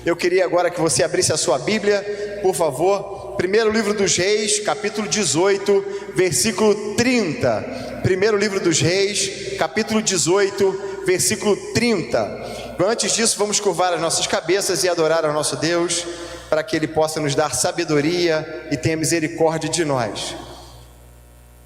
Eu queria agora que você abrisse a sua Bíblia, por favor. Primeiro livro dos Reis, capítulo 18, versículo 30. Primeiro livro dos Reis, capítulo 18, versículo 30. Antes disso, vamos curvar as nossas cabeças e adorar ao nosso Deus, para que Ele possa nos dar sabedoria e tenha misericórdia de nós.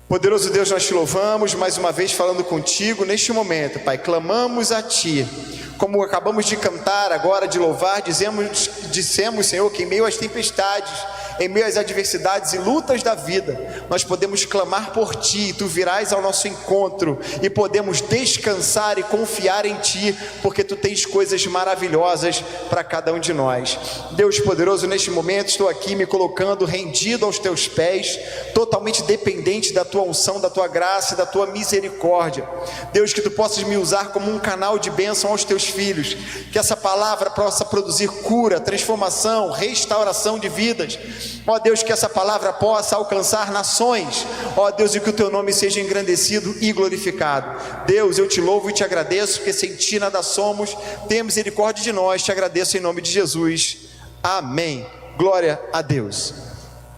Poderoso Deus, nós te louvamos mais uma vez falando contigo neste momento, Pai. Clamamos a Ti, como acabamos de cantar agora, de louvar, dissemos, Senhor, que em meio às tempestades, em meio às adversidades e lutas da vida, nós podemos clamar por Ti, e Tu virás ao nosso encontro, e podemos descansar e confiar em Ti, porque Tu tens coisas maravilhosas para cada um de nós. Deus poderoso, neste momento estou aqui me colocando rendido aos Teus pés, totalmente dependente da Tua unção, da Tua graça e da Tua misericórdia. Deus, que Tu possas me usar como um canal de bênção aos Teus filhos, que essa palavra possa produzir cura, transformação, restauração de vidas. Ó Deus, que essa palavra possa alcançar nações. Ó Deus, e que o Teu nome seja engrandecido e glorificado. Deus, eu Te louvo e Te agradeço, porque sem Ti nada somos. Tenha misericórdia de nós, Te agradeço em nome de Jesus. Amém. Glória a Deus.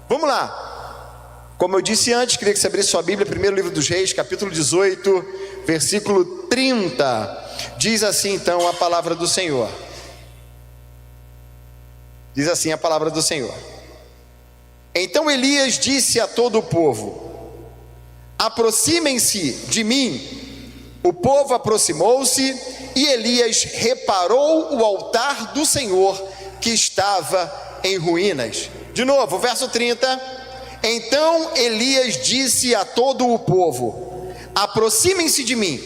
Vamos lá. Como eu disse antes, queria que você abrisse sua Bíblia, primeiro livro dos Reis, capítulo 18, versículo 30. Diz assim então a palavra do Senhor. Diz assim a palavra do Senhor. Então Elias disse a todo o povo: aproximem-se de mim. O povo aproximou-se e Elias reparou o altar do Senhor que estava em ruínas. De novo, verso 30. Então Elias disse a todo o povo: aproximem-se de mim.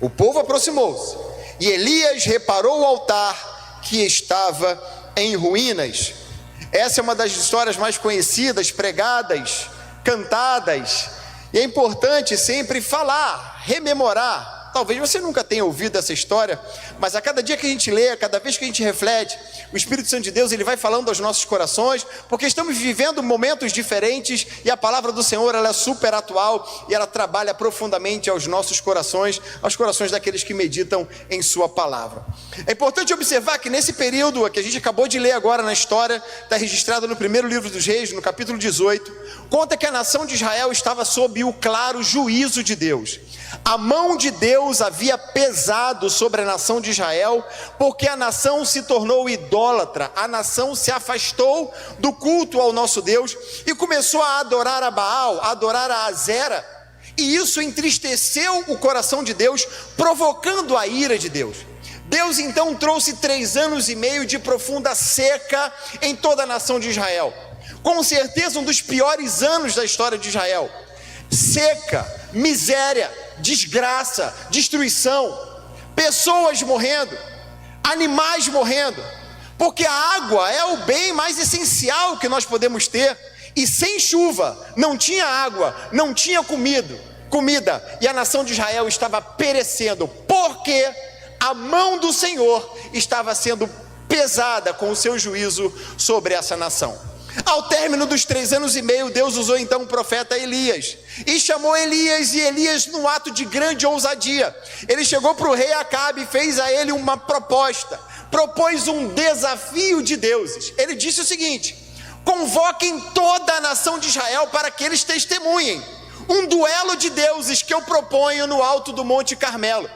O povo aproximou-se e Elias reparou o altar que estava em ruínas. Essa é uma das histórias mais conhecidas, pregadas, cantadas, e é importante sempre falar, rememorar. Talvez você nunca tenha ouvido essa história, mas a cada dia que a gente lê, a cada vez que a gente reflete, o Espírito Santo de Deus, ele vai falando aos nossos corações, porque estamos vivendo momentos diferentes, e a palavra do Senhor, ela é super atual, e ela trabalha profundamente aos nossos corações, aos corações daqueles que meditam em sua palavra. É importante observar que nesse período que a gente acabou de ler agora na história, está registrado no primeiro livro dos Reis, no capítulo 18, conta que a nação de Israel estava sob o claro juízo de Deus. A mão de Deus havia pesado sobre a nação de Israel, porque a nação se tornou idólatra, a nação se afastou do culto ao nosso Deus e começou a adorar a Baal, a adorar a Azera, e isso entristeceu o coração de Deus, provocando a ira de Deus. Deus então trouxe 3 anos e meio de profunda seca em toda a nação de Israel, com certeza um dos piores anos da história de Israel. Seca, miséria, desgraça, destruição, pessoas morrendo, animais morrendo, porque a água é o bem mais essencial que nós podemos ter, e sem chuva não tinha água, não tinha comida, e a nação de Israel estava perecendo, porque a mão do Senhor estava sendo pesada com o seu juízo sobre essa nação. Ao término dos 3 anos e meio, Deus usou então o profeta Elias, e chamou Elias, e Elias, num ato de grande ousadia, ele chegou para o rei Acabe e fez a ele uma proposta, propôs um desafio de deuses. Ele disse o seguinte: convoquem toda a nação de Israel para que eles testemunhem um duelo de deuses que eu proponho no alto do Monte Carmelo.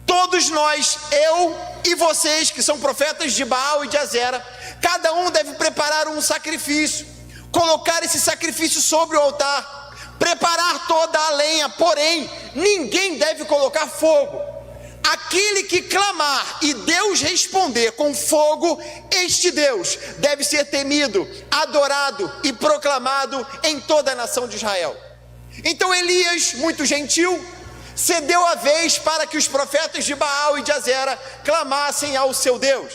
Todos nós, eu e vocês que são profetas de Baal e de Azera, cada um deve preparar um sacrifício, colocar esse sacrifício sobre o altar, preparar toda a lenha, porém ninguém deve colocar fogo. Aquele que clamar e Deus responder com fogo, este Deus deve ser temido, adorado e proclamado em toda a nação de Israel. Então Elias, muito gentil, cedeu a vez para que os profetas de Baal e de Azera clamassem ao seu Deus.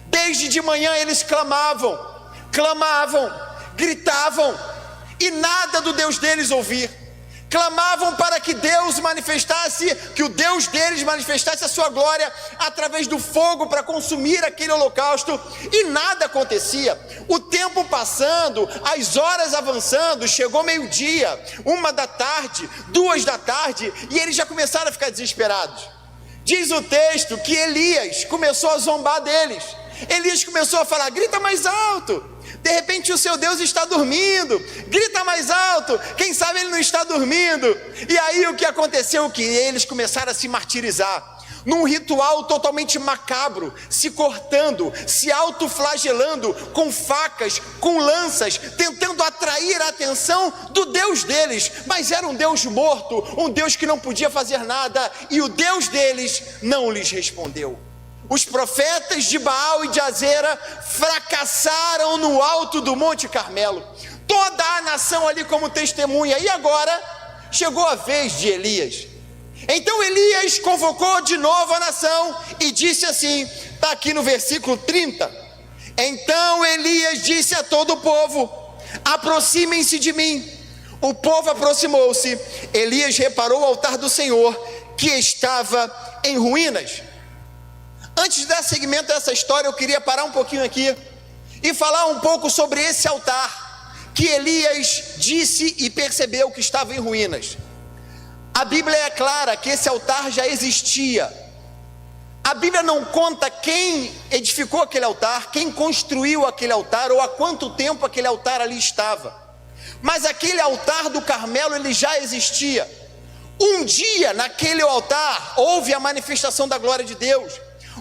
Desde de manhã eles clamavam, gritavam, e nada do Deus deles ouvir. Clamavam para que Deus manifestasse, que o Deus deles manifestasse a sua glória através do fogo para consumir aquele holocausto, e nada acontecia. O tempo passando, as horas avançando, chegou meio-dia, 1h, 2h, e eles já começaram a ficar desesperados. Diz o texto que Elias começou a zombar deles. Elias começou a falar: grita mais alto, de repente o seu Deus está dormindo, grita mais alto, quem sabe ele não está dormindo. E aí o que aconteceu? Que eles começaram a se martirizar, num ritual totalmente macabro, se cortando, se autoflagelando com facas, com lanças, tentando atrair a atenção do Deus deles. Mas era um Deus morto, um Deus que não podia fazer nada, e o Deus deles não lhes respondeu. Os profetas de Baal e de Azera fracassaram no alto do Monte Carmelo, toda a nação ali como testemunha. E agora chegou a vez de Elias. Então Elias convocou de novo a nação e disse assim, está aqui no versículo 30: então Elias disse a todo o povo: aproximem-se de mim. O povo aproximou-se. Elias reparou o altar do Senhor, que estava em ruínas. Antes de dar seguimento a essa história, eu queria parar um pouquinho aqui e falar um pouco sobre esse altar que Elias disse e percebeu que estava em ruínas. A Bíblia é clara que esse altar já existia. A Bíblia não conta quem edificou aquele altar, quem construiu aquele altar, ou há quanto tempo aquele altar ali estava. Mas aquele altar do Carmelo, ele já existia. Um dia naquele altar houve a manifestação da glória de Deus.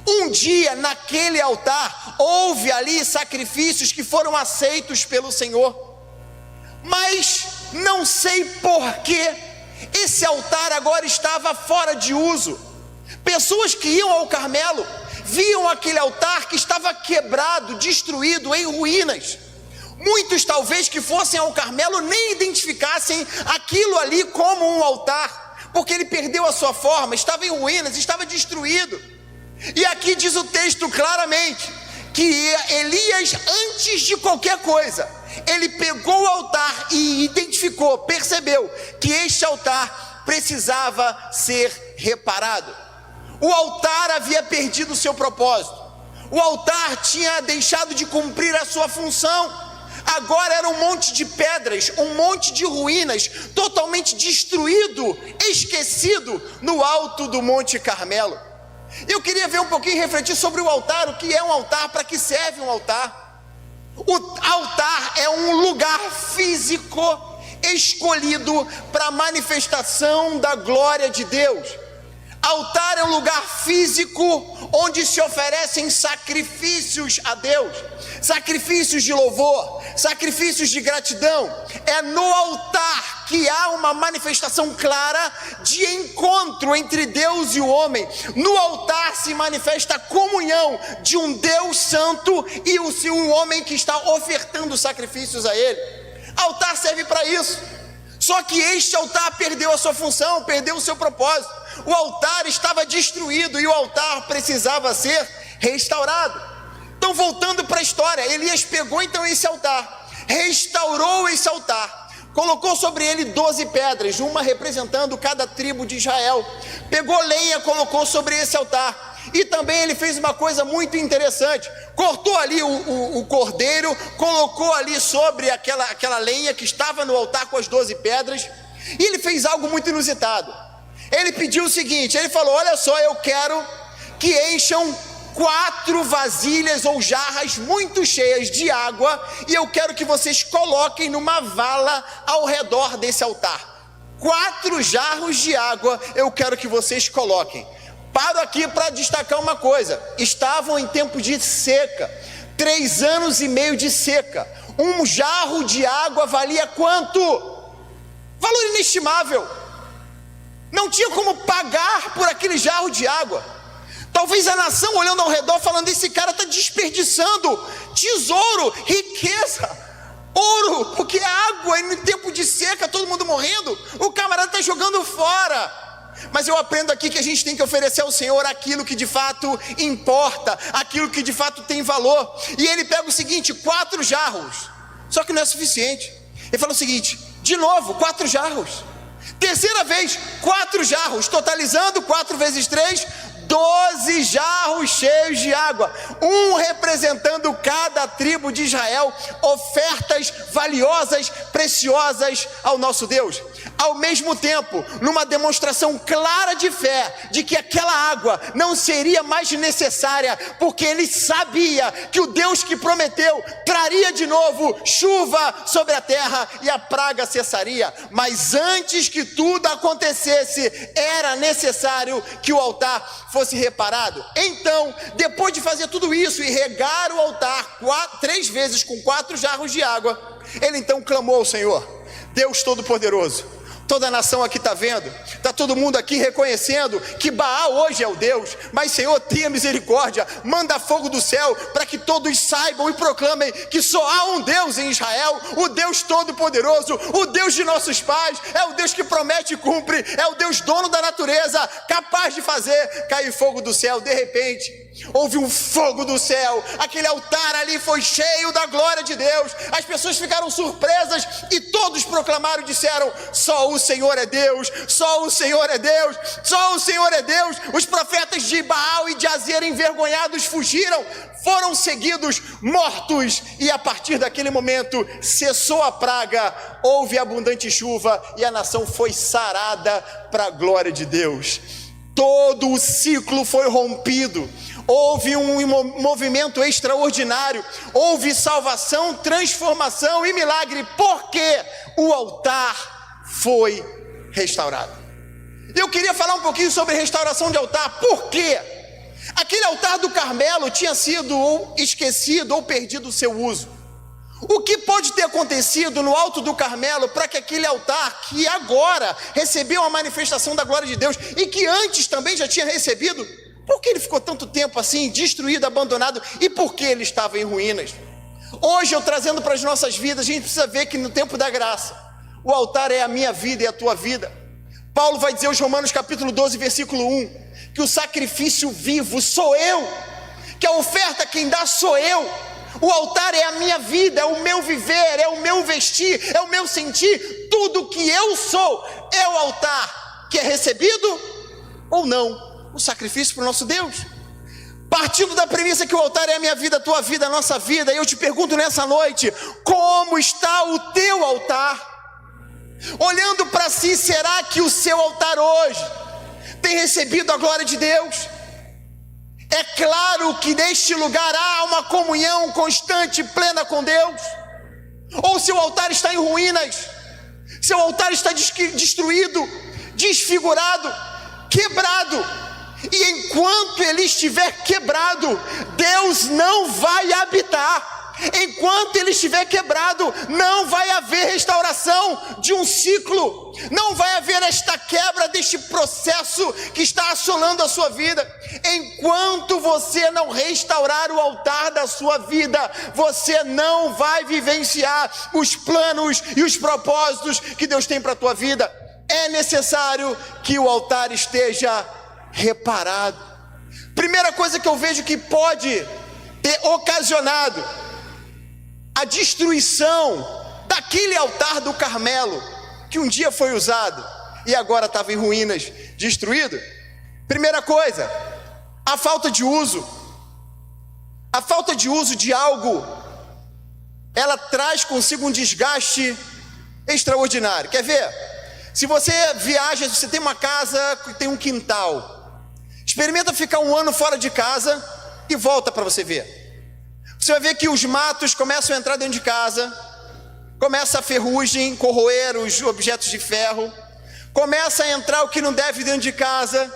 Um dia naquele altar houve ali sacrifícios que foram aceitos pelo Senhor. Mas não sei porquê esse altar agora estava fora de uso. Pessoas que iam ao Carmelo viam aquele altar que estava quebrado, destruído, em ruínas. Muitos talvez que fossem ao Carmelo nem identificassem aquilo ali como um altar, porque ele perdeu a sua forma, estava em ruínas, estava destruído. E aqui diz o texto claramente que Elias, antes de qualquer coisa, ele pegou o altar e identificou, percebeu que este altar precisava ser reparado. O altar havia perdido o seu propósito, o altar tinha deixado de cumprir a sua função. Agora era um monte de pedras, um monte de ruínas, totalmente destruído, esquecido no alto do Monte Carmelo. Eu queria ver um pouquinho, refletir sobre o altar. O que é um altar? Para que serve um altar? O altar é um lugar físico escolhido para a manifestação da glória de Deus. Altar é um lugar físico onde se oferecem sacrifícios a Deus, sacrifícios de louvor, sacrifícios de gratidão. É no altar que há uma manifestação clara de encontro entre Deus e o homem. No altar se manifesta a comunhão de um Deus santo e o homem que está ofertando sacrifícios a ele. Altar serve para isso. Só que este altar perdeu a sua função, perdeu o seu propósito. O altar estava destruído e o altar precisava ser restaurado. Então, voltando para a história, Elias pegou então esse altar, restaurou esse altar, colocou sobre ele 12 pedras, uma representando cada tribo de Israel. Pegou lenha, colocou sobre esse altar. E também ele fez uma coisa muito interessante: cortou ali o cordeiro, colocou ali sobre aquela lenha que estava no altar com as 12 pedras. E ele fez algo muito inusitado. Ele pediu o seguinte, ele falou: olha só, eu quero que encham 4 vasilhas ou jarras muito cheias de água, e eu quero que vocês coloquem numa vala ao redor desse altar. 4 jarros de água eu quero que vocês coloquem. Paro aqui para destacar uma coisa: estavam em tempo de seca, 3 anos e meio de seca. Um jarro de água valia quanto? Valor inestimável. Não tinha como pagar por aquele jarro de água. Talvez a nação olhando ao redor falando: esse cara está desperdiçando tesouro, riqueza, ouro, porque água, e no tempo de seca, todo mundo morrendo, o camarada está jogando fora. Mas eu aprendo aqui que a gente tem que oferecer ao Senhor aquilo que de fato importa, aquilo que de fato tem valor. E ele pega o seguinte: 4 jarros. Só que não é suficiente. Ele fala o seguinte: de novo, 4 jarros. Terceira vez, 4 jarros, totalizando 4 vezes 3, 12 jarros cheios de água, um representando cada tribo de Israel, ofertas valiosas, preciosas ao nosso Deus. Ao mesmo tempo, numa demonstração clara de fé, de que aquela água não seria mais necessária, porque ele sabia que o Deus que prometeu traria de novo chuva sobre a terra e a praga cessaria. Mas antes que tudo acontecesse, era necessário que o altar fosse reparado. Então, depois de fazer tudo isso e regar o altar 3 vezes com 4 jarros de água, ele então clamou ao Senhor: Deus Todo-Poderoso, toda a nação aqui está vendo, está todo mundo aqui reconhecendo que Baal hoje é o Deus, mas Senhor, tenha misericórdia, manda fogo do céu, para que todos saibam e proclamem que só há um Deus em Israel, o Deus Todo-Poderoso, o Deus de nossos pais, é o Deus que promete e cumpre, é o Deus dono da natureza, capaz de fazer cair fogo do céu. De repente, houve um fogo do céu, aquele altar ali foi cheio da glória de Deus, as pessoas ficaram surpresas e todos proclamaram e disseram: só o Senhor é Deus, só o Senhor é Deus, só o Senhor é Deus. Os profetas de Baal e de Azera, envergonhados, fugiram, foram seguidos, mortos, e a partir daquele momento cessou a praga, houve abundante chuva e a nação foi sarada para a glória de Deus. Todo o ciclo foi rompido, houve um movimento extraordinário, houve salvação, transformação e milagre, porque o altar foi restaurado. Eu queria falar um pouquinho sobre restauração de altar. Por quê? Aquele altar do Carmelo tinha sido ou esquecido ou perdido o seu uso. O que pode ter acontecido no alto do Carmelo para que aquele altar, que agora recebeu a manifestação da glória de Deus e que antes também já tinha recebido, por que ele ficou tanto tempo assim, destruído, abandonado, e por que ele estava em ruínas? Hoje, eu trazendo para as nossas vidas, a gente precisa ver que no tempo da graça, o altar é a minha vida e a tua vida. Paulo vai dizer aos Romanos capítulo 12, versículo 1, que o sacrifício vivo sou eu, que a oferta quem dá sou eu. O altar é a minha vida, é o meu viver, é o meu vestir, é o meu sentir. Tudo que eu sou é o altar, que é recebido ou não, o sacrifício para o nosso Deus. Partindo da premissa que o altar é a minha vida, a tua vida, a nossa vida, eu te pergunto nessa noite: como está o teu altar? Olhando para si, será que o seu altar hoje tem recebido a glória de Deus? É claro que neste lugar há uma comunhão constante e plena com Deus? Ou seu altar está em ruínas? Seu altar está destruído, desfigurado, quebrado? E enquanto ele estiver quebrado, Deus não vai habitar. Enquanto ele estiver quebrado, não vai haver restauração de um ciclo, não vai haver esta quebra deste processo que está assolando a sua vida. Enquanto você não restaurar o altar da sua vida, você não vai vivenciar os planos e os propósitos que Deus tem para a tua vida. É necessário que o altar esteja reparado. Primeira coisa que eu vejo que pode ter ocasionado a destruição daquele altar do Carmelo, que um dia foi usado e agora estava em ruínas, destruído. Primeira coisa, a falta de uso. A falta de uso de algo, ela traz consigo um desgaste extraordinário. Quer ver? Se você viaja, você tem uma casa que tem um quintal, experimenta ficar 1 ano fora de casa e volta para você ver. Você vai ver que os matos começam a entrar dentro de casa, começa a ferrugem, corroer os objetos de ferro, começa a entrar o que não deve dentro de casa,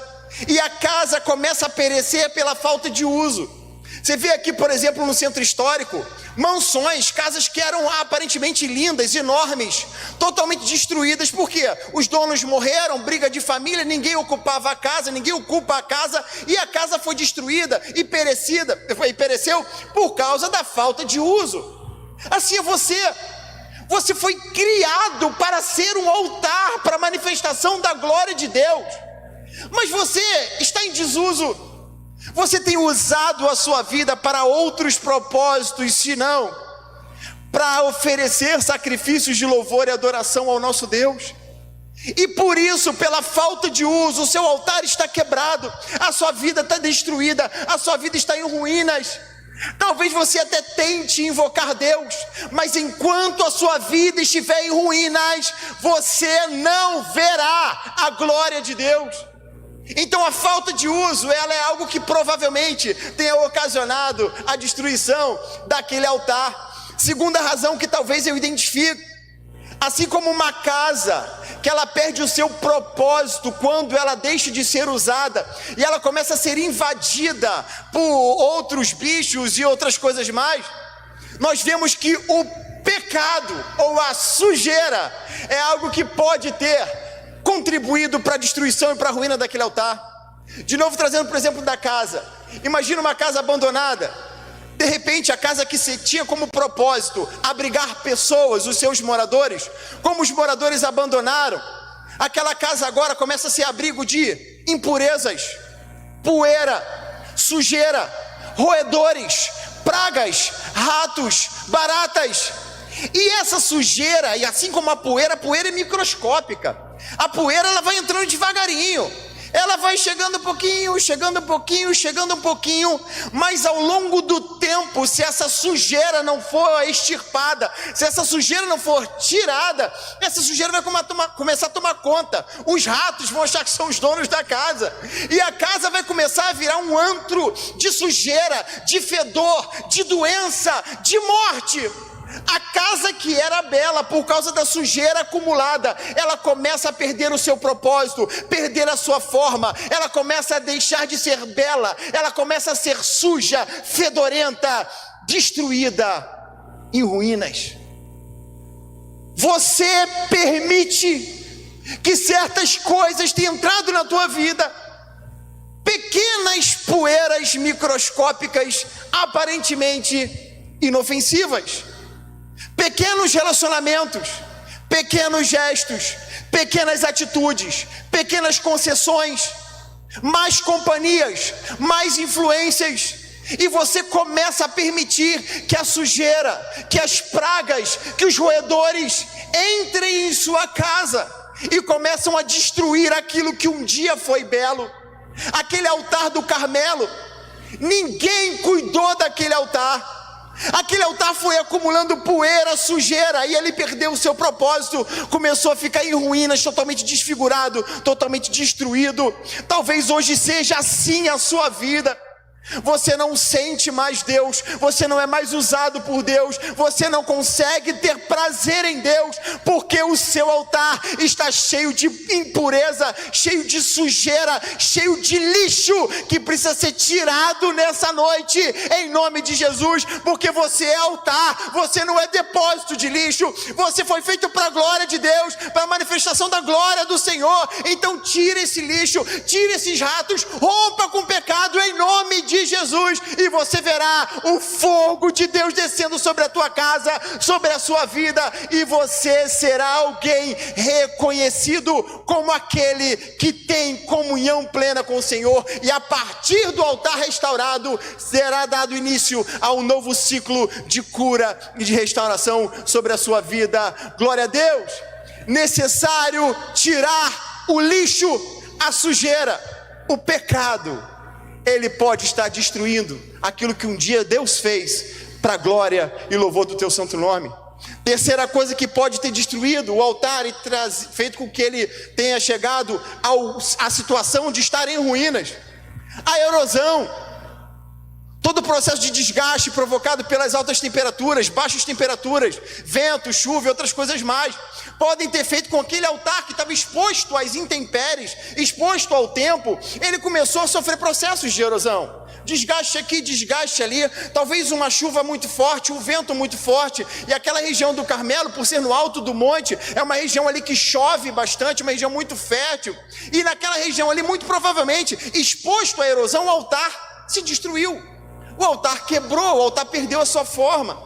e a casa começa a perecer pela falta de uso. Você vê aqui, por exemplo, no centro histórico, mansões, casas que eram aparentemente lindas, enormes, totalmente destruídas. Por quê? Os donos morreram, briga de família, ninguém ocupava a casa, ninguém ocupa a casa, e a casa foi destruída e pereceu por causa da falta de uso. Assim é você foi criado para ser um altar para a manifestação da glória de Deus, mas você está em desuso. Você tem usado a sua vida para outros propósitos, senão para oferecer sacrifícios de louvor e adoração ao nosso Deus. E por isso, pela falta de uso, o seu altar está quebrado, a sua vida está destruída, a sua vida está em ruínas. Talvez você até tente invocar Deus, mas enquanto a sua vida estiver em ruínas, você não verá a glória de Deus. Então a falta de uso, ela é algo que provavelmente tenha ocasionado a destruição daquele altar. Segunda razão que talvez eu identifique: assim como uma casa, que ela perde o seu propósito quando ela deixa de ser usada, e ela começa a ser invadida por outros bichos e outras coisas mais, nós vemos que o pecado ou a sujeira é algo que pode ter contribuído para a destruição e para a ruína daquele altar. De novo, trazendo por exemplo da casa, imagina uma casa abandonada. De repente, a casa que se tinha como propósito abrigar pessoas, os seus moradores, como os moradores abandonaram, aquela casa agora começa a ser abrigo de impurezas, poeira, sujeira, roedores, pragas, ratos, baratas. E essa sujeira, e assim como a poeira é microscópica. A poeira, ela vai entrando devagarinho. Ela vai chegando um pouquinho, chegando um pouquinho, chegando um pouquinho, mas ao longo do tempo, se essa sujeira não for extirpada, se essa sujeira não for tirada, essa sujeira vai começar a tomar conta. Os ratos vão achar que são os donos da casa, e a casa vai começar a virar um antro de sujeira, de fedor, de doença, de morte. A casa que era bela, por causa da sujeira acumulada, ela começa a perder o seu propósito, perder a sua forma, ela começa a deixar de ser bela, ela começa a ser suja, fedorenta, destruída, em ruínas. Você permite que certas coisas tenham entrado na tua vida, pequenas poeiras microscópicas, aparentemente inofensivas. Pequenos relacionamentos, pequenos gestos, pequenas atitudes, pequenas concessões, mais companhias, mais influências, e você começa a permitir que a sujeira, que as pragas, que os roedores entrem em sua casa e começam a destruir aquilo que um dia foi belo. Aquele altar do Carmelo, ninguém cuidou daquele altar. Aquele altar foi acumulando poeira, sujeira, e ele perdeu o seu propósito, começou a ficar em ruínas, totalmente desfigurado, totalmente destruído. Talvez hoje seja assim a sua vida. Você não sente mais Deus, você não é mais usado por Deus, você não consegue ter prazer em Deus, porque o seu altar está cheio de impureza, cheio de sujeira, cheio de lixo, que precisa ser tirado nessa noite, em nome de Jesus, porque você é altar, você não é depósito de lixo, você foi feito para a glória de Deus, para a manifestação da glória do Senhor. Então tira esse lixo, tira esses ratos, rompa com o pecado em nome de Jesus, e você verá o fogo de Deus descendo sobre a tua casa, sobre a sua vida, e você será alguém reconhecido como aquele que tem comunhão plena com o Senhor, e a partir do altar restaurado será dado início a um novo ciclo de cura e de restauração sobre a sua vida. Glória a Deus. Necessário tirar o lixo, a sujeira, o pecado. Ele pode estar destruindo aquilo que um dia Deus fez para a glória e louvor do teu santo nome. Terceira coisa que pode ter destruído o altar e feito com que ele tenha chegado à situação de estar em ruínas: a erosão. Todo o processo de desgaste provocado pelas altas temperaturas, baixas temperaturas, vento, chuva e outras coisas mais, podem ter feito com que aquele altar que estava exposto às intempéries, exposto ao tempo, ele começou a sofrer processos de erosão. Desgaste aqui, desgaste ali, talvez uma chuva muito forte, um vento muito forte, e aquela região do Carmelo, por ser no alto do monte, é uma região ali que chove bastante, uma região muito fértil, e naquela região ali, muito provavelmente, exposto à erosão, o altar se destruiu. O altar quebrou, o altar perdeu a sua forma.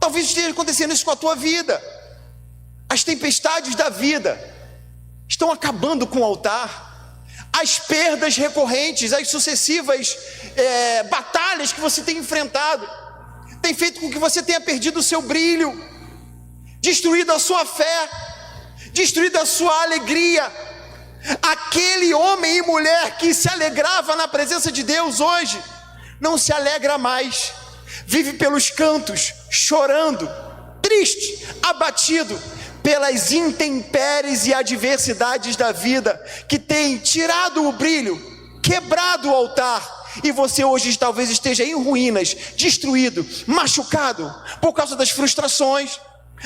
Talvez esteja acontecendo isso com a tua vida. As tempestades da vida estão acabando com o altar. As perdas recorrentes, as sucessivas batalhas que você tem enfrentado, tem feito com que você tenha perdido o seu brilho, destruído a sua fé, destruída a sua alegria. Aquele homem e mulher que se alegrava na presença de Deus hoje, não se alegra mais, vive pelos cantos, chorando, triste, abatido, pelas intempéries e adversidades da vida, que tem tirado o brilho, quebrado o altar, e você hoje talvez esteja em ruínas, destruído, machucado, por causa das frustrações,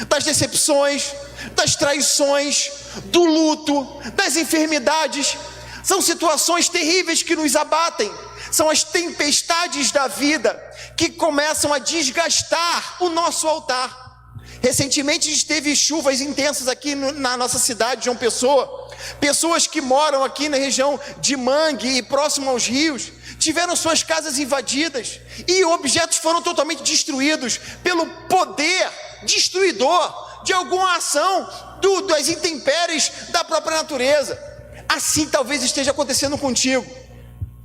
das decepções, das traições, do luto, das enfermidades. São situações terríveis que nos abatem, são as tempestades da vida que começam a desgastar o nosso altar. Recentemente a gente teve chuvas intensas aqui na nossa cidade, João Pessoa. Pessoas que moram aqui na região de Mangue e próximo aos rios, tiveram suas casas invadidas e objetos foram totalmente destruídos pelo poder destruidor de alguma ação das intempéries da própria natureza. Assim talvez esteja acontecendo contigo.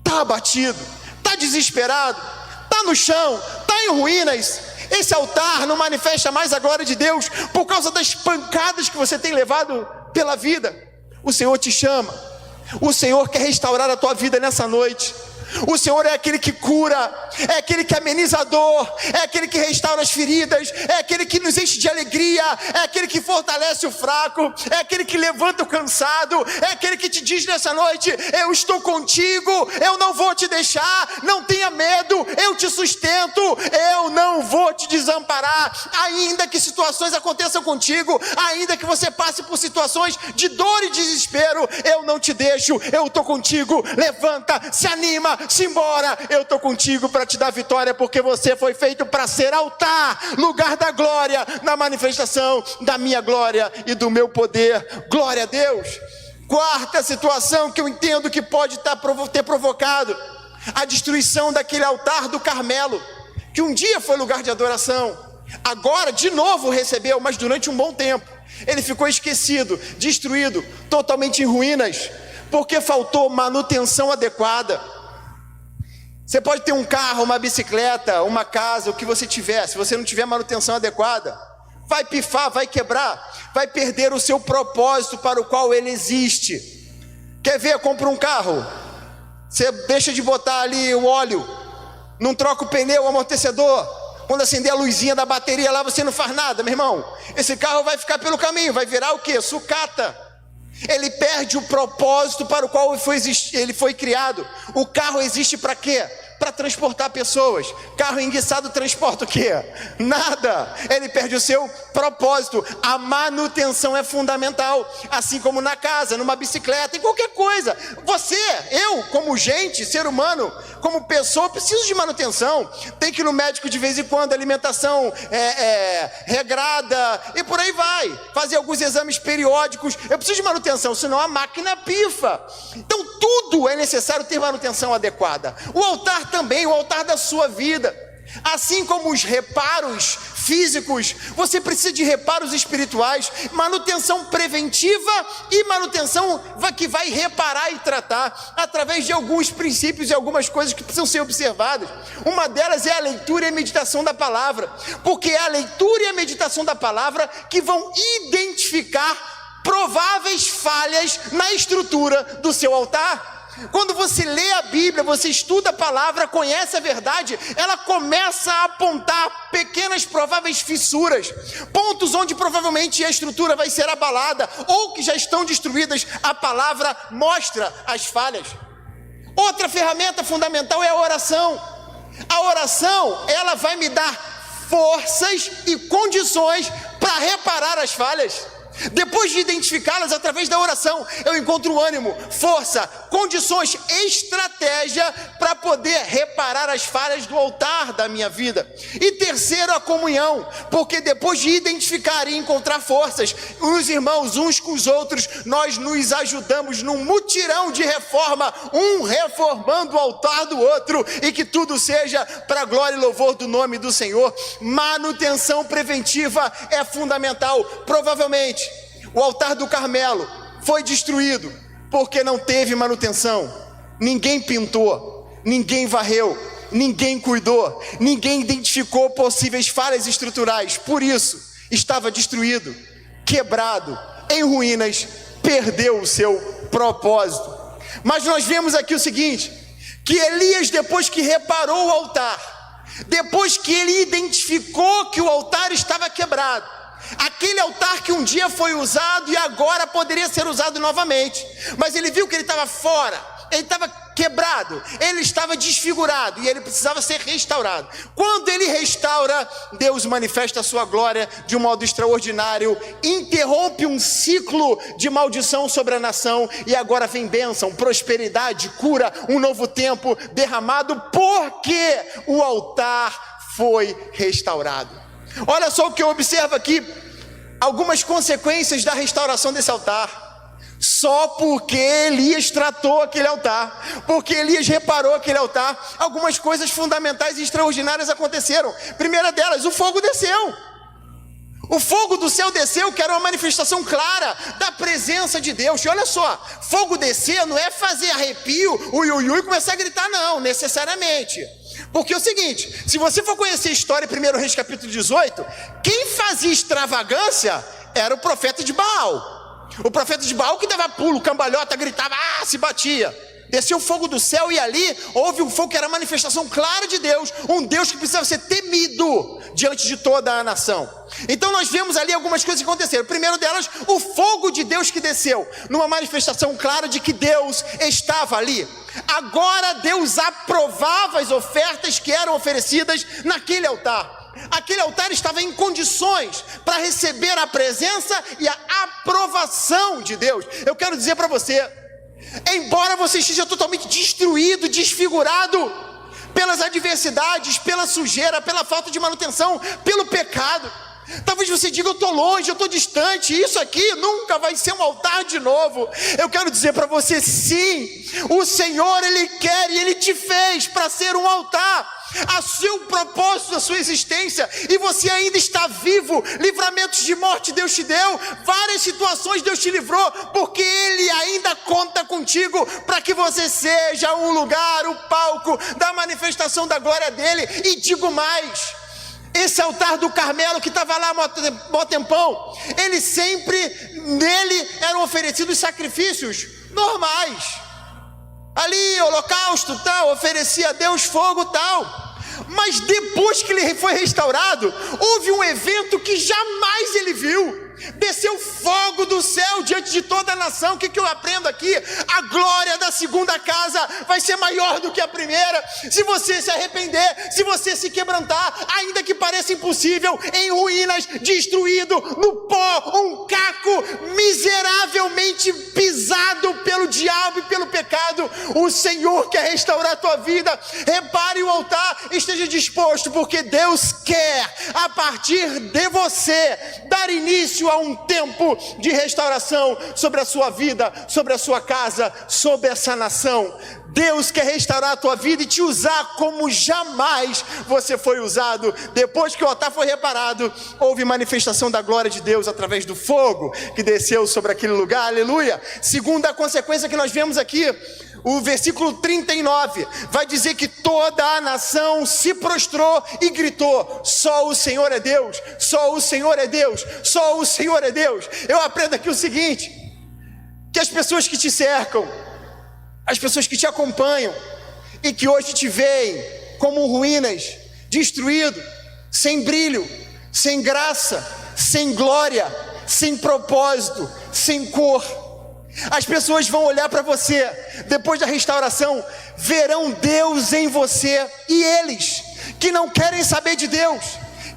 Está abatido, está desesperado, está no chão, está em ruínas. Esse altar não manifesta mais a glória de Deus por causa das pancadas que você tem levado pela vida. O Senhor te chama, o Senhor quer restaurar a tua vida nessa noite. O Senhor é aquele que cura, é aquele que ameniza a dor, é aquele que restaura as feridas, é aquele que nos enche de alegria, é aquele que fortalece o fraco, é aquele que levanta o cansado, é aquele que te diz nessa noite: eu estou contigo, eu não vou te deixar, não tenha medo, eu te sustento, eu não vou te desamparar. Ainda que situações aconteçam contigo, ainda que você passe por situações de dor e desespero, eu não te deixo, eu estou contigo. Levanta, se anima, se embora, eu estou contigo para te dar vitória, porque você foi feito para ser altar, lugar da glória, na manifestação da minha glória e do meu poder. Glória a Deus. Quarta situação que eu entendo que pode ter provocado a destruição daquele altar do Carmelo, que um dia foi lugar de adoração, agora de novo recebeu, mas durante um bom tempo ele ficou esquecido, destruído, totalmente em ruínas, porque faltou manutenção adequada. Você pode ter um carro, uma bicicleta, uma casa, o que você tiver. Se você não tiver manutenção adequada, vai pifar, vai quebrar, vai perder o seu propósito para o qual ele existe. Quer ver? Compra um carro, você deixa de botar ali o óleo, não troca o pneu, o amortecedor. Quando acender a luzinha da bateria lá, você não faz nada, meu irmão. Esse carro vai ficar pelo caminho, vai virar o quê? Sucata. Ele perde o propósito para o qual ele foi criado. O carro existe para quê? Para transportar pessoas. Carro enguiçado transporta o quê? Nada. Ele perde o seu propósito. A manutenção é fundamental, assim como na casa, numa bicicleta, em qualquer coisa. Você, eu, como gente, ser humano, como pessoa, preciso de manutenção. Tem que ir no médico de vez em quando, alimentação regrada, e por aí vai. Fazer alguns exames periódicos. Eu preciso de manutenção, senão a máquina pifa. Então tudo é necessário ter manutenção adequada. O altar também, o altar da sua vida. Assim como os reparos físicos, você precisa de reparos espirituais, manutenção preventiva e manutenção que vai reparar e tratar através de alguns princípios e algumas coisas que precisam ser observadas. Uma delas é a leitura e a meditação da palavra, porque é a leitura e a meditação da palavra que vão identificar prováveis falhas na estrutura do seu altar. Quando você lê a Bíblia, você estuda a palavra, conhece a verdade, ela começa a apontar pequenas prováveis fissuras, pontos onde provavelmente a estrutura vai ser abalada, ou que já estão destruídas. A palavra mostra as falhas. Outra ferramenta fundamental é a oração. A oração, ela vai me dar forças e condições para reparar as falhas. Depois de identificá-las através da oração, eu encontro ânimo, força, condições, estratégia para poder reparar as falhas do altar da minha vida. E terceiro, a comunhão, porque depois de identificar e encontrar forças, os irmãos uns com os outros, nós nos ajudamos num mutirão de reforma, um reformando o altar do outro, e que tudo seja para a glória e louvor do nome do Senhor. Manutenção preventiva é fundamental. Provavelmente o altar do Carmelo foi destruído porque não teve manutenção. Ninguém pintou, ninguém varreu, ninguém cuidou, ninguém identificou possíveis falhas estruturais. Por isso estava destruído, quebrado, em ruínas, perdeu o seu propósito. Mas nós vemos aqui o seguinte, que Elias, depois que reparou o altar, depois que ele identificou que o altar estava quebrado, aquele altar que um dia foi usado e agora poderia ser usado novamente, mas ele viu que ele estava fora, ele estava quebrado, ele estava desfigurado e ele precisava ser restaurado. Quando ele restaura, Deus manifesta a sua glória de um modo extraordinário, interrompe um ciclo de maldição sobre a nação e agora vem bênção, prosperidade, cura, um novo tempo derramado, porque o altar foi restaurado. Olha só o que eu observo aqui, algumas consequências da restauração desse altar. Só porque Elias tratou aquele altar, porque Elias reparou aquele altar, algumas coisas fundamentais e extraordinárias aconteceram. Primeira delas, o fogo desceu. O fogo do céu desceu, que era uma manifestação clara da presença de Deus. E olha só, fogo descer não é fazer arrepio, ui, começar a gritar, não, necessariamente. Porque é o seguinte, se você for conhecer a história, 1 Reis capítulo 18, quem fazia extravagância era o profeta de Baal. O profeta de Baal que dava pulo, cambalhota, gritava, se batia. Desceu o fogo do céu e ali houve um fogo que era a manifestação clara de Deus, um Deus que precisava ser temido diante de toda a nação. Então nós vemos ali algumas coisas que aconteceram. Primeiro delas, o fogo de Deus que desceu, numa manifestação clara de que Deus estava ali. Agora Deus aprovava as ofertas que eram oferecidas naquele altar. Aquele altar estava em condições para receber a presença e a aprovação de Deus. Eu quero dizer para você, embora você esteja totalmente destruído, desfigurado pelas adversidades, pela sujeira, pela falta de manutenção, pelo pecado, talvez você diga, eu estou longe, eu estou distante, isso aqui nunca vai ser um altar de novo. Eu quero dizer para você, sim, o Senhor, Ele quer e Ele te fez para ser um altar, a seu propósito, a sua existência, e você ainda está vivo. Livramentos de morte Deus te deu, várias situações Deus te livrou, porque Ele ainda conta contigo, para que você seja um lugar, o palco da manifestação da glória dEle. E digo mais, esse altar do Carmelo que estava lá há mó tempão, ele sempre, nele eram oferecidos sacrifícios normais, ali holocausto tal, oferecia a Deus fogo tal. Mas depois que ele foi restaurado, houve um evento que jamais ele viu. Desceu fogo do céu diante de toda a nação. O que eu aprendo aqui? A glória da segunda casa vai ser maior do que a primeira. Se você se arrepender, se você se quebrantar, ainda que pareça impossível, em ruínas, destruído, no pó, um caco miseravelmente pisado pelo diabo e pelo pecado, o Senhor quer restaurar a tua vida. Repare o altar, esteja disposto, porque Deus quer, a partir de você, dar início a um tempo de restauração sobre a sua vida, sobre a sua casa, sobre essa nação. Deus quer restaurar a tua vida e te usar como jamais você foi usado. Depois que o altar foi reparado, houve manifestação da glória de Deus através do fogo que desceu sobre aquele lugar, aleluia. Segunda consequência que nós vemos aqui, o versículo 39, vai dizer que toda a nação se prostrou e gritou, só o Senhor é Deus, só o Senhor é Deus, só o Senhor é Deus. Eu aprendo aqui o seguinte, que as pessoas que te cercam, as pessoas que te acompanham e que hoje te veem como ruínas, destruído, sem brilho, sem graça, sem glória, sem propósito, sem cor, as pessoas vão olhar para você, depois da restauração, verão Deus em você. E eles, que não querem saber de Deus,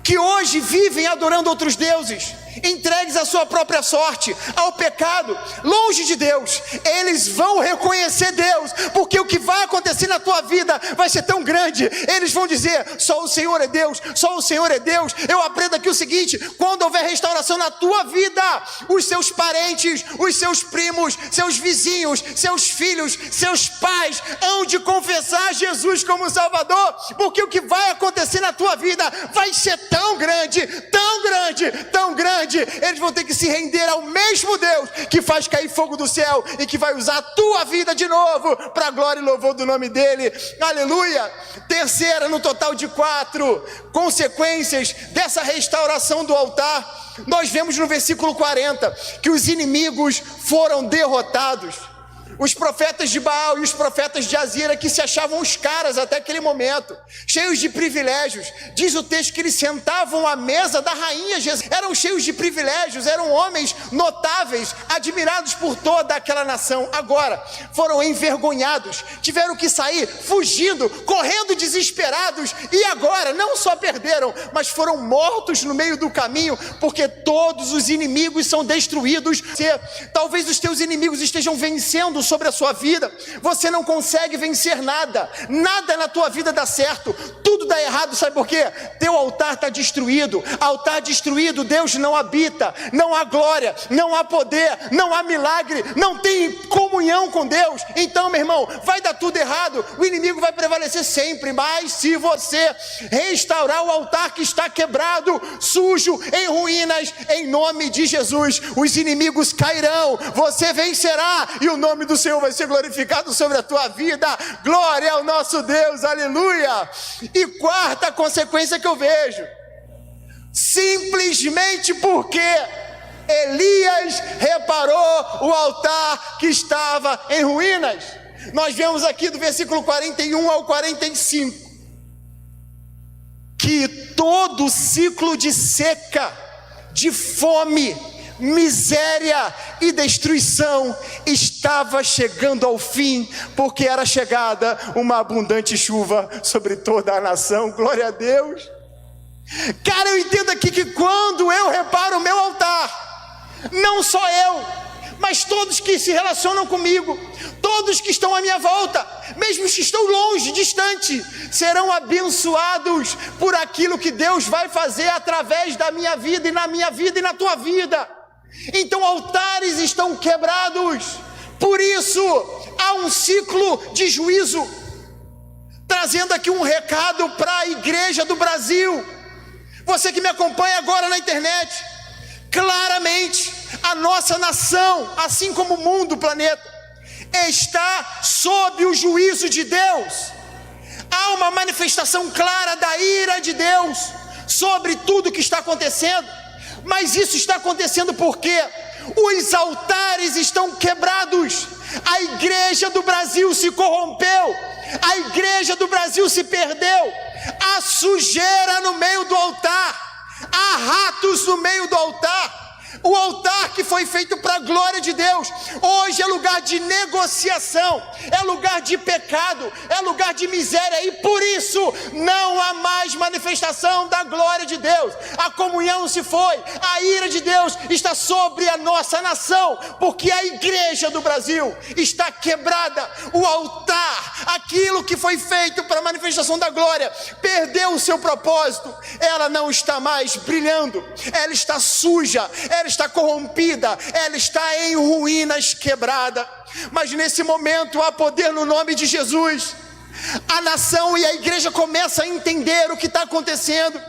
que hoje vivem adorando outros deuses, entregues à sua própria sorte, ao pecado, longe de Deus, eles vão reconhecer Deus, porque o que vai acontecer na tua vida vai ser tão grande. Eles vão dizer, só o Senhor é Deus, só o Senhor é Deus. Eu aprendo aqui o seguinte, quando houver restauração na tua vida, os seus parentes, os seus primos, seus vizinhos, seus filhos, seus pais hão de confessar Jesus como Salvador, porque o que vai acontecer na tua vida vai ser tão grande, eles vão ter que se render ao mesmo Deus que faz cair fogo do céu e que vai usar a tua vida de novo para a glória e louvor do nome dele. Aleluia. Terceira, no total de 4 consequências dessa restauração do altar, nós vemos no versículo 40 que os inimigos foram derrotados. Os profetas de Baal e os profetas de Azira, que se achavam os caras até aquele momento, cheios de privilégios, diz o texto que eles sentavam à mesa da rainha Jezabel, eram cheios de privilégios, eram homens notáveis, admirados por toda aquela nação. Agora foram envergonhados, tiveram que sair fugindo, correndo desesperados, e agora não só perderam, mas foram mortos no meio do caminho, porque todos os inimigos são destruídos. Talvez os teus inimigos estejam vencendo sobre a sua vida, você não consegue vencer nada na tua vida dá certo, tudo dá errado, sabe por quê? Teu altar está destruído. Altar destruído, Deus não habita, não há glória, não há poder, não há milagre, não tem comunhão com Deus. Então, meu irmão, vai dar tudo errado, o inimigo vai prevalecer sempre. Mas se você restaurar o altar que está quebrado, sujo, em ruínas, em nome de Jesus, os inimigos cairão, você vencerá e o nome do Senhor vai ser glorificado sobre a tua vida. Glória ao nosso Deus, aleluia. E quarta consequência que eu vejo, simplesmente porque Elias reparou o altar que estava em ruínas. Nós vemos aqui do versículo 41 ao 45 que todo ciclo de seca, de fome, miséria e destruição estava chegando ao fim, porque era chegada uma abundante chuva sobre toda a nação. Glória a Deus. Cara, eu entendo aqui que quando eu reparo o meu altar, não só eu, mas todos que se relacionam comigo, todos que estão à minha volta, mesmo os que estão longe, distante, serão abençoados por aquilo que Deus vai fazer através da minha vida e na minha vida e na tua vida. Então altares estão quebrados, por isso há um ciclo de juízo. Trazendo aqui um recado para a igreja do Brasil, você que me acompanha agora na internet, claramente a nossa nação, assim como o mundo, o planeta, está sob o juízo de Deus. Há uma manifestação clara da ira de Deus sobre tudo que está acontecendo. Mas isso está acontecendo porque os altares estão quebrados, a igreja do Brasil se corrompeu, a igreja do Brasil se perdeu, há sujeira no meio do altar, há ratos no meio do altar. O altar que foi feito para a glória de Deus, hoje é lugar de negociação, é lugar de pecado, é lugar de miséria, e por isso não há mais manifestação da glória de Deus. A comunhão se foi, a ira de Deus está sobre a nossa nação, porque a igreja do Brasil está quebrada. O altar, aquilo que foi feito para a manifestação da glória, perdeu o seu propósito. Ela não está mais brilhando, ela está suja, ela está corrompida, ela está em ruínas, quebrada. Mas nesse momento há poder no nome de Jesus. A nação e a igreja começa a entender o que está acontecendo,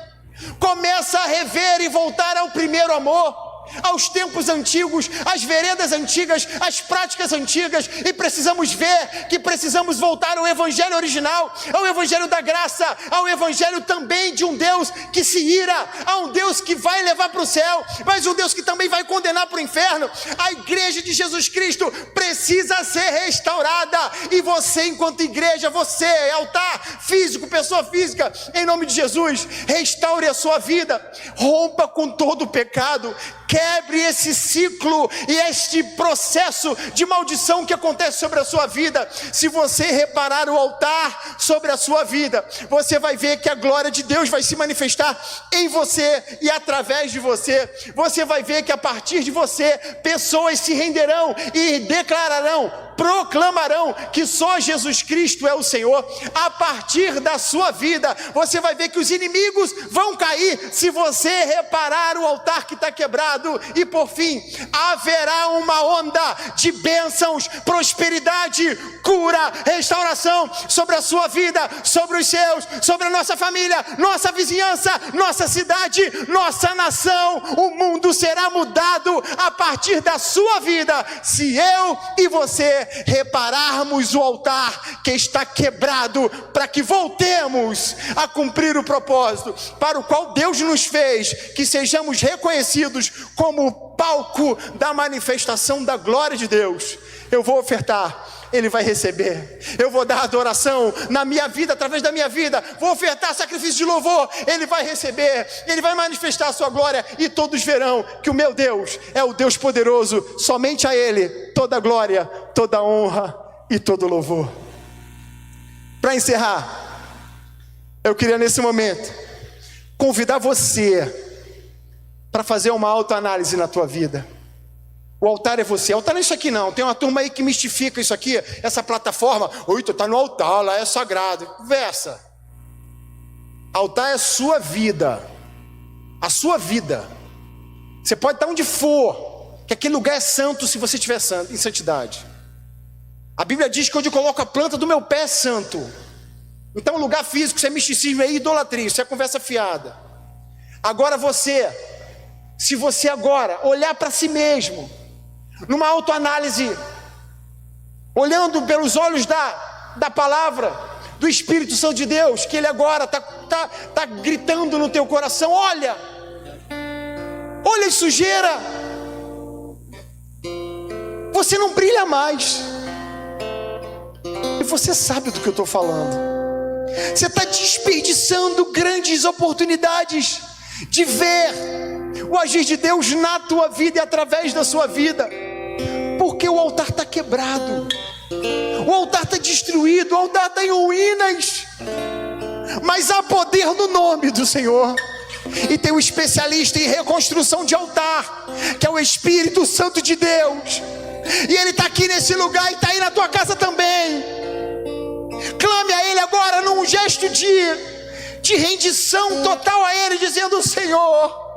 começa a rever e voltar ao primeiro amor, aos tempos antigos, às veredas antigas, às práticas antigas, e precisamos ver que precisamos voltar ao evangelho original, ao evangelho da graça, ao evangelho também de um Deus que se ira, a um Deus que vai levar para o céu, mas um Deus que também vai condenar para o inferno. A igreja de Jesus Cristo precisa ser restaurada, e você, enquanto igreja, você, altar físico, pessoa física, em nome de Jesus, restaure a sua vida, rompa com todo o pecado, quebre esse ciclo e este processo de maldição que acontece sobre a sua vida. Se você reparar o altar sobre a sua vida, você vai ver que a glória de Deus vai se manifestar em você e através de você. Você vai ver que a partir de você, pessoas se renderão e declararão, proclamarão que só Jesus Cristo é o Senhor. A partir da sua vida, você vai ver que os inimigos vão cair se você reparar o altar que está quebrado. mudado. E por fim, haverá uma onda de bênçãos, prosperidade, cura, restauração sobre a sua vida, sobre os seus, sobre a nossa família, nossa vizinhança, nossa cidade, nossa nação. O mundo será mudado a partir da sua vida, se eu e você repararmos o altar que está quebrado, para que voltemos a cumprir o propósito para o qual Deus nos fez, que sejamos reconhecidos como o palco da manifestação da glória de Deus. Eu vou ofertar, Ele vai receber. Eu vou dar adoração na minha vida, através da minha vida. Vou ofertar sacrifício de louvor, Ele vai receber. Ele vai manifestar a sua glória, e todos verão que o meu Deus é o Deus poderoso. Somente a Ele toda glória, toda honra e todo louvor. Para encerrar, eu queria nesse momento convidar você para fazer uma autoanálise na tua vida. O altar é você. Altar não é isso aqui não. Tem uma turma aí que mistifica isso aqui, essa plataforma. Oi, tu está no altar, lá é sagrado. Conversa. Altar é a sua vida. A sua vida. Você pode estar onde for, que aquele lugar é santo se você estiver em santidade. A Bíblia diz que onde eu coloco a planta do meu pé é santo. Então o lugar físico, isso é misticismo, é idolatria, isso é conversa fiada. Agora você, se você agora olhar para si mesmo, numa autoanálise, olhando pelos olhos da palavra, do Espírito Santo de Deus, que Ele agora está gritando no teu coração: olha a sujeira, você não brilha mais. E você sabe do que eu estou falando. Você está desperdiçando grandes oportunidades de ver o agir de Deus na tua vida e através da sua vida, porque o altar está quebrado, o altar está destruído, o altar está em ruínas. Mas há poder no nome do Senhor, e tem um especialista em reconstrução de altar, que é o Espírito Santo de Deus, e Ele está aqui nesse lugar e está aí na tua casa também. Clame a Ele agora num gesto de rendição total a Ele, dizendo: Senhor,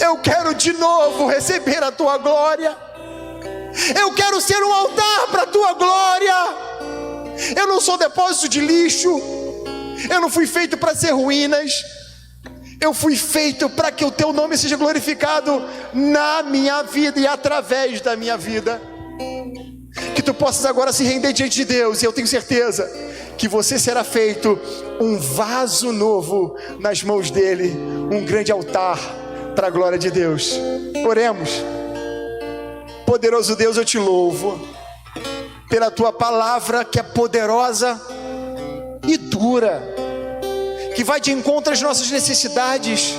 eu quero de novo receber a Tua glória. Eu quero ser um altar para a Tua glória. Eu não sou depósito de lixo. Eu não fui feito para ser ruínas. Eu fui feito para que o Teu nome seja glorificado na minha vida e através da minha vida. Que tu possas agora se render diante de Deus, e eu tenho certeza que você será feito um vaso novo nas mãos dele, um grande altar para a glória de Deus. Oremos. Poderoso Deus, eu te louvo pela tua palavra, que é poderosa e dura, que vai de encontro às nossas necessidades.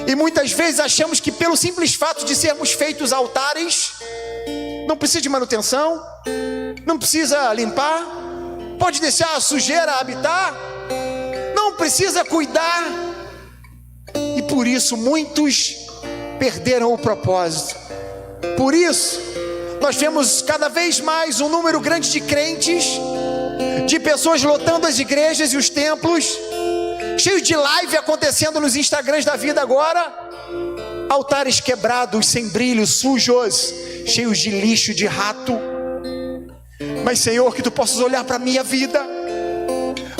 E muitas vezes achamos que pelo simples fato de sermos feitos altares, não precisa de manutenção, não precisa limpar, pode deixar a sujeira habitar, não precisa cuidar. E por isso muitos perderam o propósito. Por isso nós vemos cada vez mais um número grande de crentes, de pessoas lotando as igrejas e os templos, cheio de live acontecendo nos Instagrams da vida agora, altares quebrados, sem brilho, sujos, cheios de lixo, de rato. Mas Senhor, que tu possas olhar para a minha vida,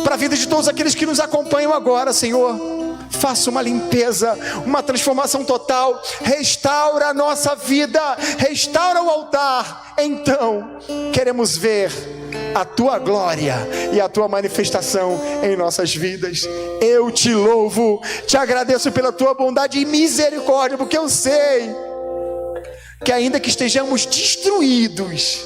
para a vida de todos aqueles que nos acompanham agora, Senhor. Faça uma limpeza, uma transformação total, restaura a nossa vida, restaura o altar. Então queremos ver a tua glória e a tua manifestação em nossas vidas. Eu te louvo, te agradeço pela tua bondade e misericórdia, porque eu sei que ainda que estejamos destruídos,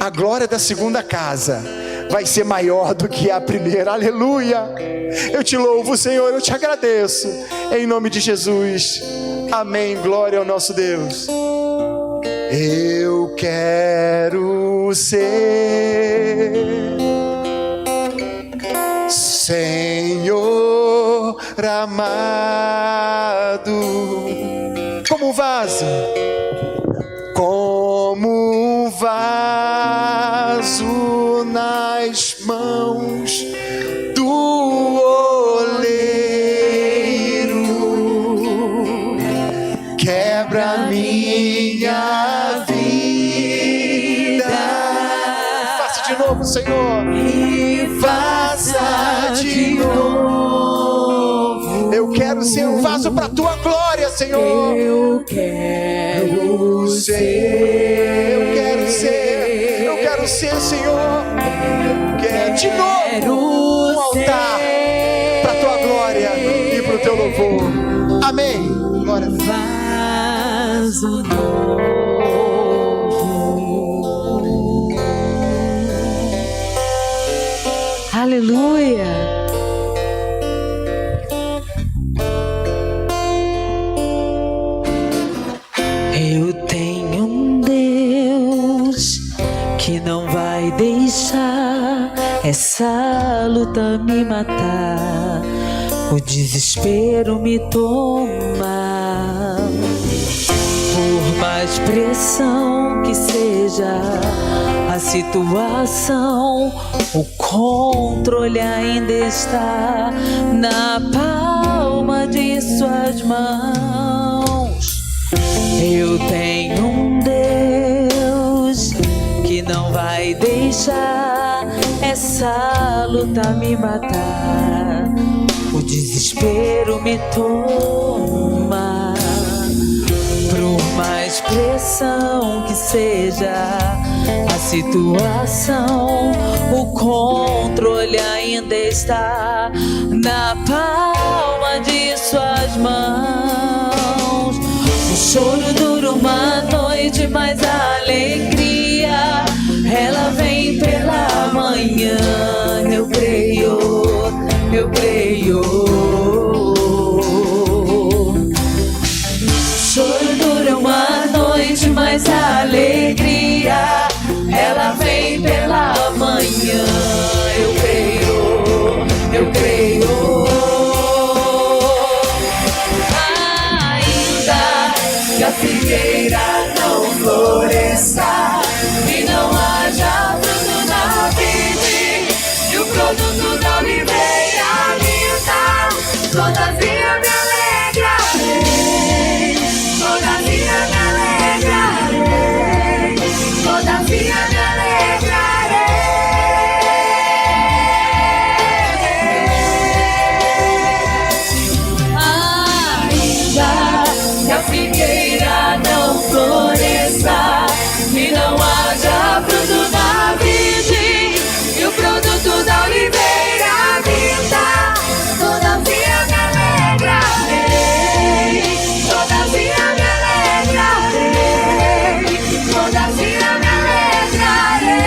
a glória da segunda casa vai ser maior do que a primeira. Aleluia. Eu te louvo, Senhor, eu te agradeço, em nome de Jesus, amém. Glória ao nosso Deus. Eu quero ser, Senhor amado, como um vaso, como um vaso nas mãos do oleiro, Senhor. E faça de novo. Eu quero ser um vaso para a tua glória, Senhor. Eu quero ser. Eu quero ser. Eu quero ser, Senhor. Eu quero de novo um altar para a tua glória e para o teu louvor. Amém. Glória a Deus. Vaso novo. Aleluia. Eu tenho um Deus que não vai deixar essa luta me matar, o desespero me toma. Por mais pressão que seja a situação, o controle ainda está na palma de suas mãos. Eu tenho um Deus que não vai deixar essa luta me matar, o desespero me toma. Por mais pressão que seja a situação, o controle ainda está na palma de suas mãos. O choro dura uma noite, mas a alegria ela vem pela manhã. Eu creio, eu creio. O choro dura uma noite, mas a alegria ela vem pela manhã. Eu creio, eu creio. Ainda que a figueira não floresça e não haja fruto na vide, e o produto da oliveira minta, todavia me alegrarei, todavia me alegrarei, todavia me alegrarei. Ainda que a figueira não floresça e não haja fruto na vide, e o produto da oliveira minta, todavia me alegrarei, todavia me alegrarei, todavia me alegrarei.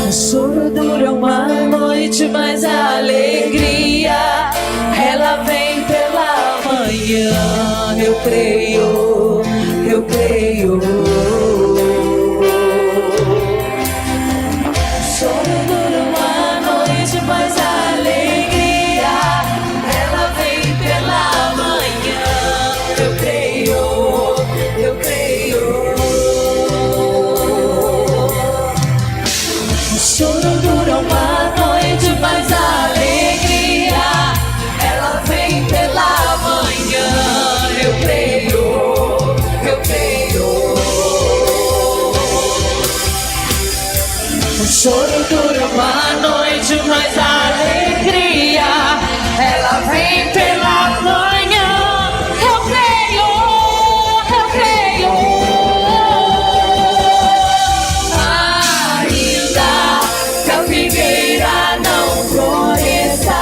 O choro dura uma noite, mas a alegria ela vem pela manhã. Eu creio, eu creio. O choro dura uma noite, mas a alegria ela vem pela manhã. Eu creio, eu creio. O choro dura uma noite, mas a alegria ela vem pela manhã. Eu creio, eu creio. O choro dura uma noite, mas a alegria ela vem pela manhã. Eu creio, eu creio. Ainda que a figueira não floresça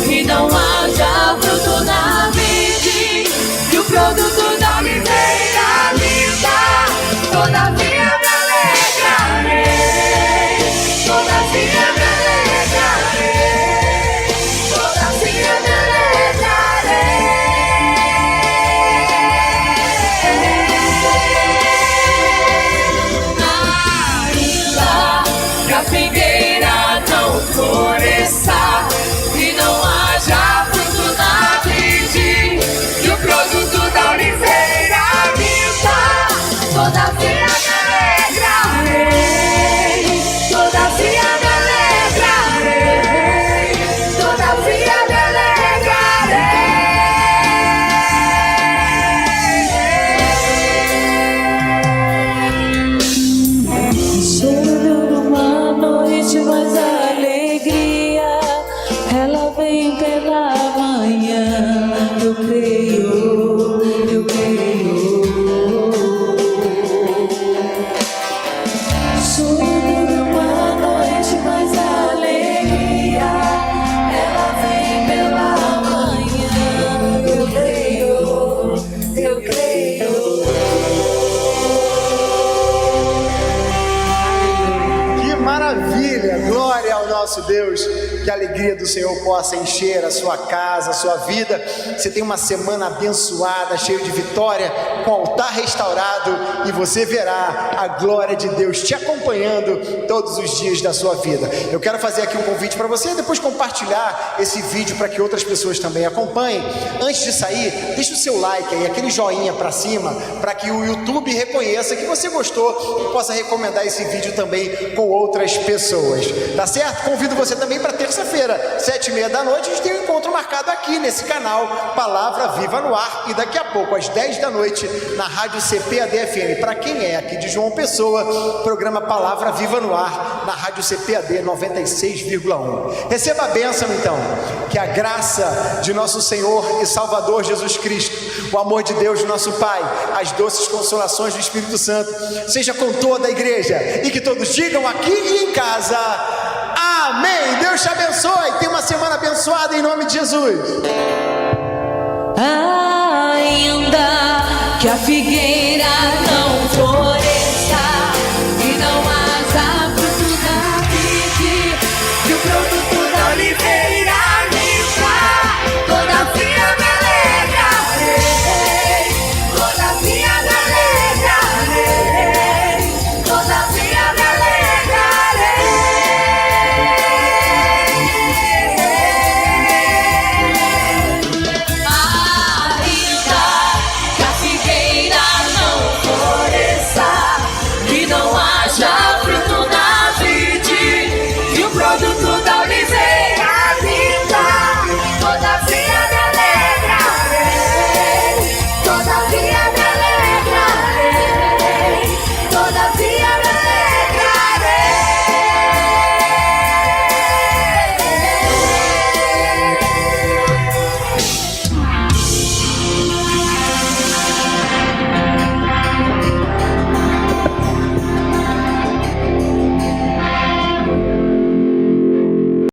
e não haja fruto na vide, e o produto da oliveira linda, todavia me alegrarei, todavia me alegrarei. maravilha, glória ao nosso Deus, que a alegria do Senhor possa encher a sua casa, a sua vida. Você tem uma semana abençoada, cheia de vitória, com o altar restaurado, e você verá a glória de Deus te acompanhando todos os dias da sua vida. Eu quero fazer aqui um convite para você, depois compartilhar esse vídeo para que outras pessoas também acompanhem. Antes de sair, deixa o seu like aí, aquele joinha para cima, para que o YouTube reconheça que você gostou e possa recomendar esse vídeo também com outras pessoas, tá certo? Convido você também para terça-feira, 7h30 da noite, a gente tem um encontro marcado aqui nesse canal Palavra Viva no Ar, e daqui a pouco às 10 da noite na Rádio CPAD-FM. Para quem é aqui de João Pessoa, programa Palavra Viva no Ar na Rádio CPAD 96,1. Receba a bênção então, que a graça de nosso Senhor e Salvador Jesus Cristo, o amor de Deus nosso Pai, as doces consolações do Espírito Santo seja com toda a igreja, e que todos digam aqui e em casa, amém. Deus te abençoe, tenha uma semana abençoada em nome de Jesus. Ainda que a figueira não flor